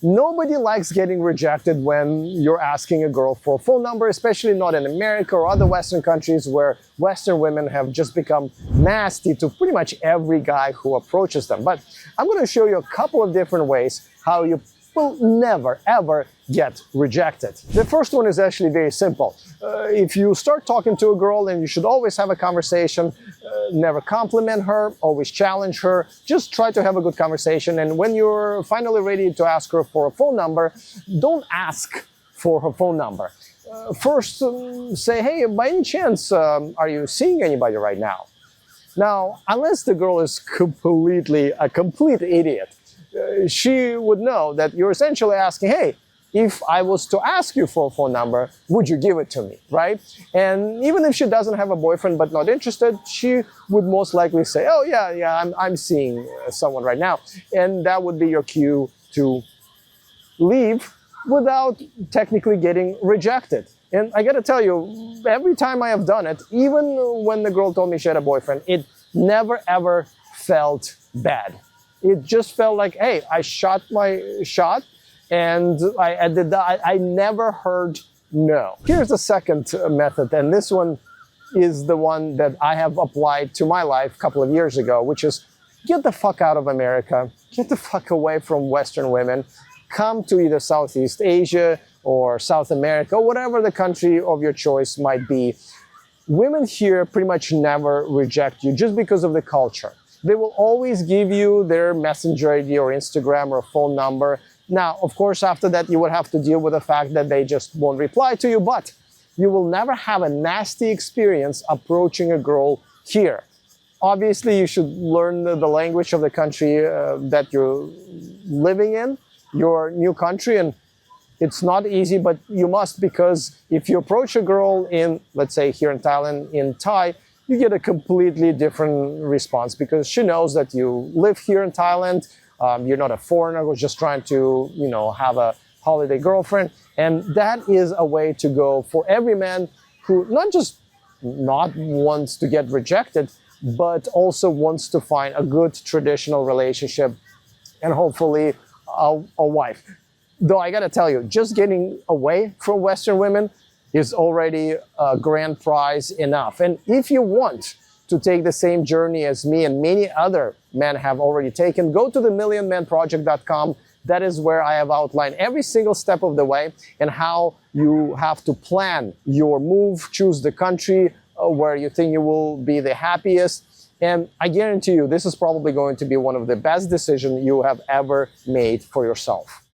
Nobody likes getting rejected when you're asking a girl for a phone number, especially not in America or other Western countries where Western women have just become nasty to pretty much every guy who approaches them. But I'm going to show you a couple of different ways how you will never, ever get rejected. The first one is actually very simple. If you start talking to a girl, then you should always have a conversation, never compliment her, always challenge her, just try to have a good conversation. And when you're finally ready to ask her for a phone number, don't ask for her phone number. First, say, hey, by any chance, are you seeing anybody right now? Now, unless the girl is a complete idiot, she would know that you're essentially asking, hey, if I was to ask you for a phone number, would you give it to me, right? And even if she doesn't have a boyfriend but not interested, she would most likely say, oh yeah, I'm seeing someone right now. And that would be your cue to leave without technically getting rejected. And I gotta tell you, every time I have done it, even when the girl told me she had a boyfriend, it never ever felt bad. It just felt like, hey, I shot my shot, and I never heard no. Here's the second method, and this one is the one that I have applied to my life a couple of years ago, which is get the fuck out of America, get the fuck away from Western women, come to either Southeast Asia or South America, or whatever the country of your choice might be. Women here pretty much never reject you just because of the culture. They will always give you their messenger ID or Instagram or phone number. Now, of course, after that, you would have to deal with the fact that they just won't reply to you, but you will never have a nasty experience approaching a girl here. Obviously, you should learn the language of the country that you're living in, your new country, and it's not easy, but you must, because if you approach a girl in, let's say here in Thailand, in Thai, you get a completely different response because she knows that you live here in Thailand. You're not a foreigner who's just trying to, have a holiday girlfriend. And that is a way to go for every man who not wants to get rejected, but also wants to find a good traditional relationship and hopefully a wife. Though I gotta tell you, just getting away from Western women is already a grand prize enough. And if you want to take the same journey as me and many other men have already taken, go to themillionmanproject.com. That is where I have outlined every single step of the way and how you have to plan your move, choose the country where you think you will be the happiest. And I guarantee you, this is probably going to be one of the best decisions you have ever made for yourself.